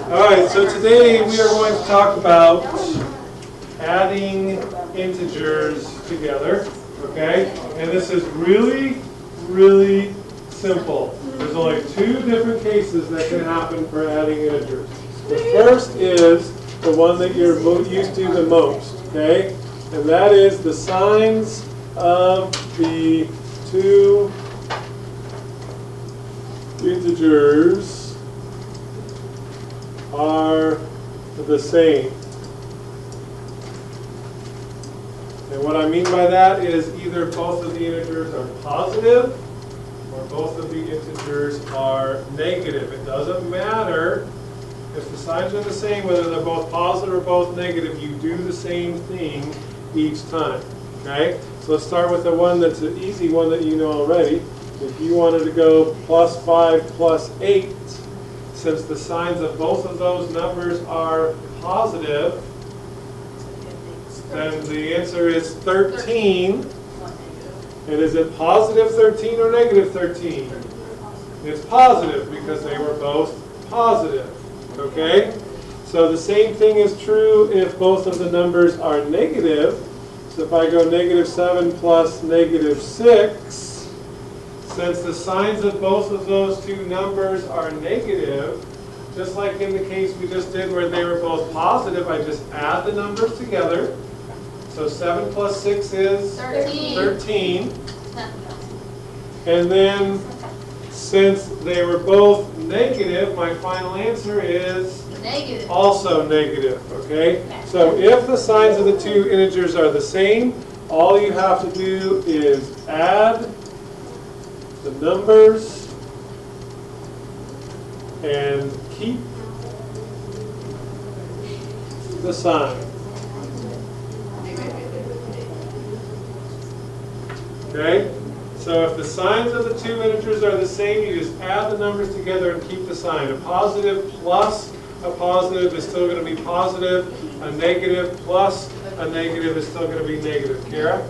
Alright, so today we are going to talk about adding integers together, okay? And this is really, really simple. There's only two different cases that can happen for adding integers. The first is the one that you're used to the most, okay? And that is the signs of the two integers are the same. And what I mean by that is either both of the integers are positive or both of the integers are negative. It doesn't matter if the signs are the same, whether they're both positive or both negative, you do the same thing each time. Okay? So let's start with the one that's an easy one that you know already. If you wanted to go plus 5 plus 8, since the signs of both of those numbers are positive, then the answer is 13. And is it positive 13 or negative 13? It's positive because they were both positive. Okay? So the same thing is true if both of the numbers are negative. So if I go negative 7 plus negative 6, since the signs of both of those two numbers are negative, just like in the case we just did where they were both positive, I just add the numbers together. So 7 plus 6 is 13. And then since they were both negative, my final answer is negative. Also negative, okay? So if the signs of the two integers are the same, all you have to do is add the numbers and keep the sign. Okay? So if the signs of the two integers are the same, you just add the numbers together and keep the sign. A positive plus a positive is still going to be positive. A negative plus a negative is still going to be negative. Kara?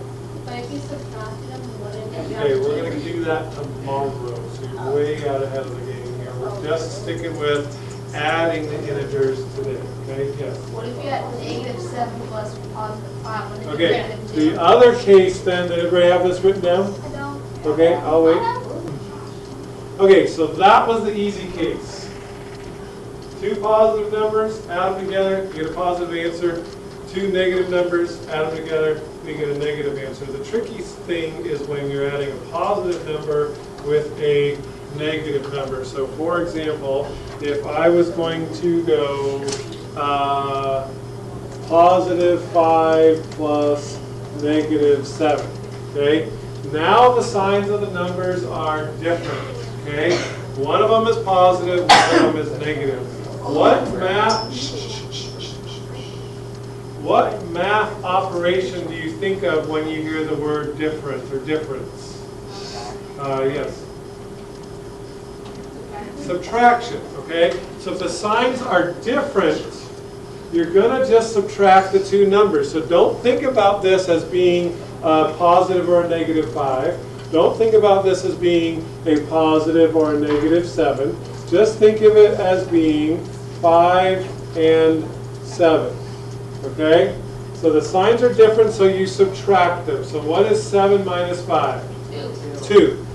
But if you subtract them, wouldn't it? Okay, we're going to do that tomorrow. So you're way out ahead of the game here. We're just sticking with adding the integers today. Okay? Yes. What if you had negative 7 plus positive 5? Wouldn't it be Okay. negative 2? The other case then, did everybody have this written down? I don't. Okay, I'll wait. Okay, so that was the easy case. Two positive numbers, add them together, you get a positive answer. Two negative numbers, add them together, you get a negative answer. The tricky thing is when you're adding a positive number with a negative number. So for example, if I was going to go positive 5 plus negative 7, okay? Now the signs of the numbers are different, okay? One of them is positive, one of them is negative. What math operation do you think of when you hear the word different or difference? Yes. Subtraction, okay? So if the signs are different, you're going to just subtract the two numbers. So don't think about this as being a positive or a negative 5. Don't think about this as being a positive or a negative 7. Just think of it as being 5 and 7. Okay? So the signs are different, so you subtract them. So what is 7 minus 5? 2.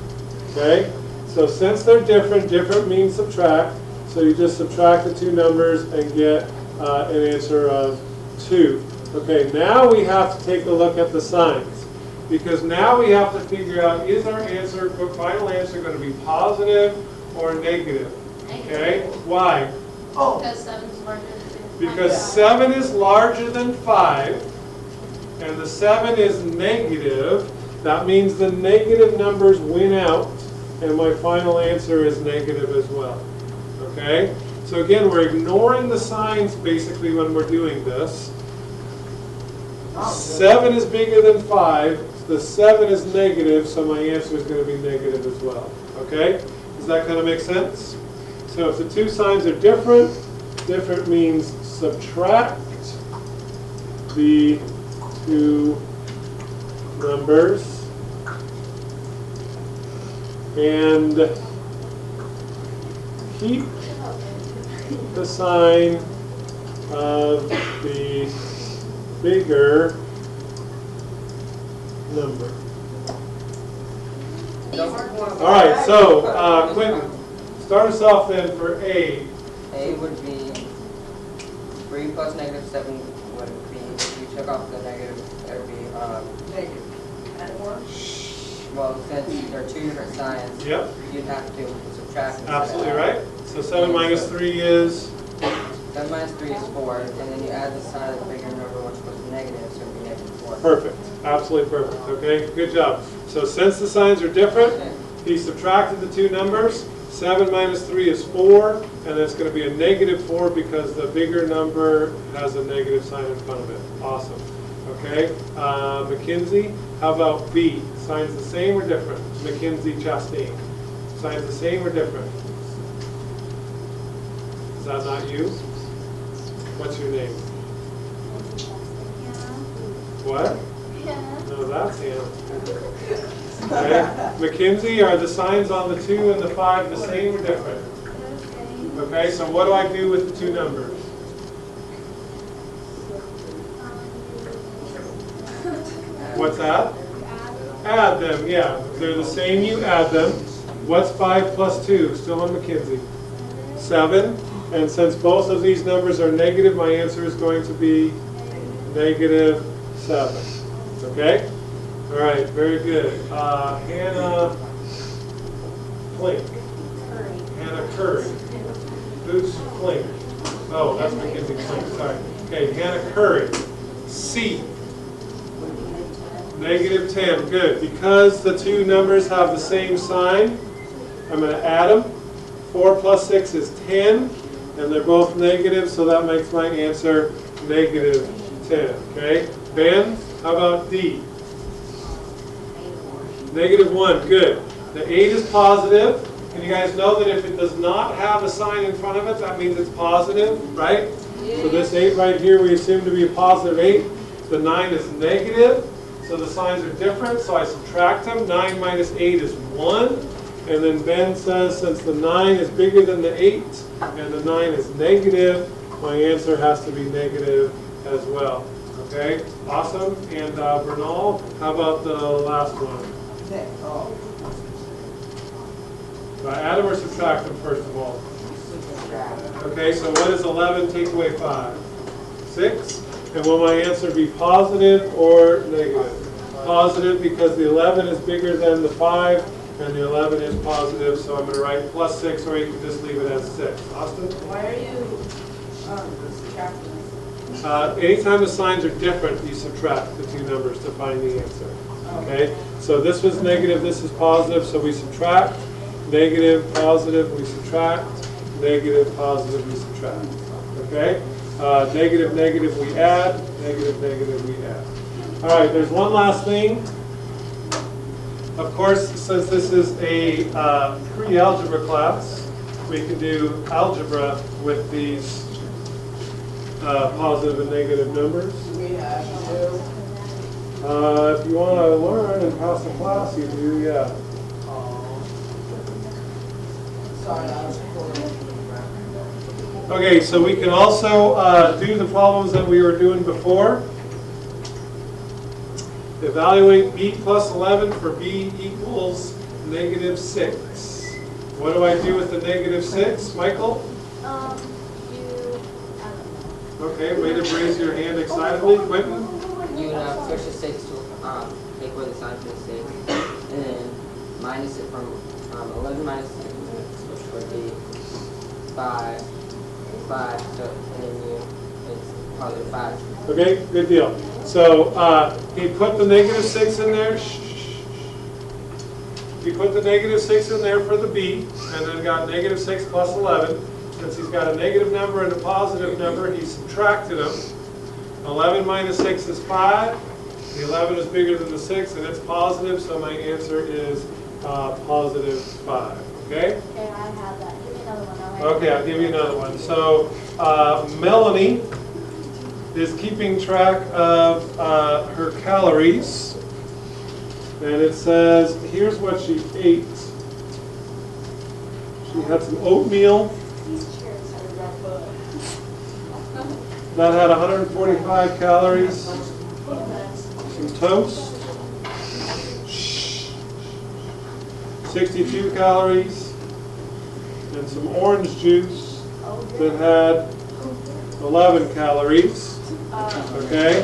Okay? So since they're different, different means subtract. So you just subtract the two numbers and get an answer of 2. Okay, now we have to take a look at the signs. Because now we have to figure out, is our answer, final answer, going to be positive or negative? Okay? Why? Because 7 is larger than 5. Because 7 is larger than 5, and the 7 is negative. That means the negative numbers win out, and my final answer is negative as well. Okay? So again, we're ignoring the signs basically when we're doing this. 7 is bigger than 5. The 7 is negative, so my answer is going to be negative as well. Okay? Does that kind of make sense? So if the two signs are different, different means subtract the two numbers and keep the sign of the bigger number. All right, so Quentin, start us off then for A. A would be 3 plus negative 7 would be, if you took off the negative, it would be, Negative. And 1? well, since there are two different signs, Yep, you'd have to subtract. instead of absolutely add. right. So 7 minus 3 is? 7 minus 3 is 4, and then you add the sign of the bigger number, which was negative, so it would be negative 4. Perfect, absolutely perfect, okay, good job. So since the signs are different, he subtracted the two numbers. 7 minus 3 is 4, and it's going to be a negative 4 because the bigger number has a negative sign in front of it. Awesome, okay. Mackenzie, how about B? Signs the same or different? Mackenzie Chastain. Signs the same or different? Is that not you? What's your name? What? No, that's him. Okay. Mackenzie, are the signs on the 2 and the 5 the same or different? Okay, so what do I do with the two numbers? What's that? Add them, yeah. They're the same, you add them. What's 5 plus 2? Still on Mackenzie. 7. And since both of these numbers are negative, my answer is going to be negative 7. Okay? All right, very good. Hannah Flink. Hannah Curry. Who's Flink? Oh, that's Mackenzie Flink, sorry. Okay, Hannah Curry. C. Negative 10, good. Because the two numbers have the same sign, I'm going to add them. 4 plus 6 is 10, and they're both negative, so that makes my answer negative 10, okay? Ben, how about D? Negative 1, good. The 8 is positive, and you guys know that if it does not have a sign in front of it, that means it's positive, right? So this 8 right here, we assume to be a positive 8. The 9 is negative, so the signs are different, so I subtract them. 9 minus 8 is 1. And then Ben says, since the 9 is bigger than the 8, and the 9 is negative, my answer has to be negative as well. Okay, awesome. And Bernal, how about the last one? Do I add them or subtract them first of all? Okay, so what is 11 take away 5? 6. And will my answer be positive or negative? Positive, because the 11 is bigger than the 5. And the 11 is positive, so I'm going to write plus 6, or you can just leave it as 6. Austin? Why are you subtracting? Anytime the signs are different, you subtract the two numbers to find the answer. Okay? So this was negative, this is positive, so we subtract. Negative, positive, we subtract. Negative, positive, we subtract. Okay? Negative, negative, we add. Negative, negative, we add. All right, there's one last thing. Of course, since this is a pre-algebra class, we can do algebra with these positive and negative numbers. We have to. If you want to learn and pass the class, you do, yeah. Sorry, I was recording. Okay, so we can also do the problems that we were doing before. Evaluate b plus 11 for b equals negative 6. What do I do with the negative 6, Michael? Okay, way to raise your hand excitedly. Quentin? You switch the 6 to take away the sign to the 6, and then minus it from 11 minus 6, which would be 5, so, and then it's positive 5. Okay, good deal. So he put the negative 6 in there. He put the negative 6 in there for the b, and then got negative 6 plus 11. Since he's got a negative number and a positive number, he subtracted them. 11 minus 6 is 5. The 11 is bigger than the 6, and it's positive, so my answer is positive 5. Okay? Okay, I have that. Give me another one. Okay, I'll give you another one. So Melanie is keeping track of her calories, and it says, here's what she ate. She had some oatmeal. That had 145 calories. Some toast. 62 calories. And some orange juice that had 11 calories. Okay?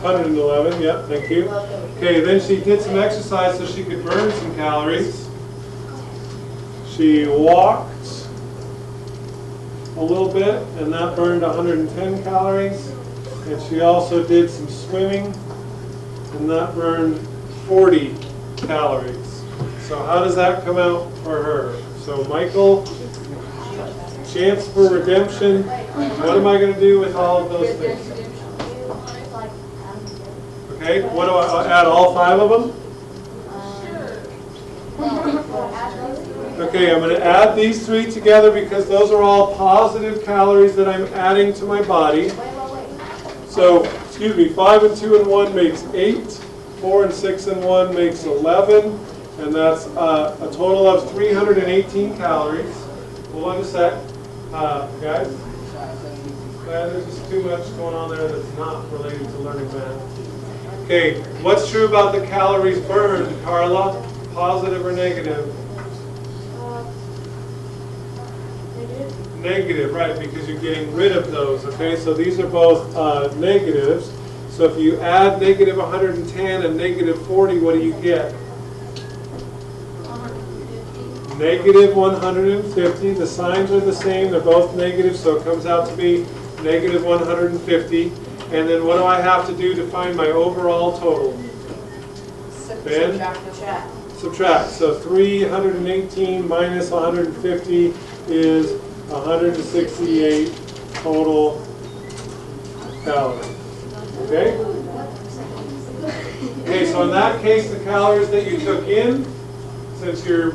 111, yeah, thank you. Okay, then she did some exercise so she could burn some calories. She walked a little bit, and that burned 110 calories. And she also did some swimming, and that burned 40 calories. So how does that come out for her? So Michael, chance for redemption. What am I going to do with all of those things? Okay, what do I add all 5 of them? Okay, I'm going to add these 3 together because those are all positive calories that I'm adding to my body. So, excuse me, 5 and 2 and 1 makes 8. 4 and 6 and 1 makes 11. And that's a total of 318 calories. Hold on a sec. Guys, there's just too much going on there that's not related to learning math. Okay, what's true about the calories burned, Carla? Positive or negative? Negative, right, because you're getting rid of those, okay? So these are both negatives. So if you add negative 110 and negative 40, what do you get? Negative 150. The signs are the same. They're both negative, so it comes out to be negative 150. And then what do I have to do to find my overall total? Ben? Subtract. So 318 minus 150 is 168 total calories. Okay? Okay, so in that case, the calories that you took in, since you're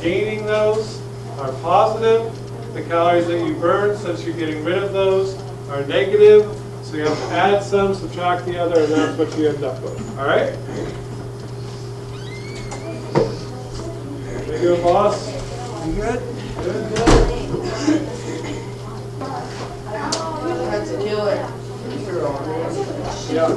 gaining those, are positive. The calories that you burned, since you're getting rid of those, are negative. So you have to add some, subtract the other, and that's what you end up with. All right? There you go, boss. You good? Good, good. That's a killer. Yeah.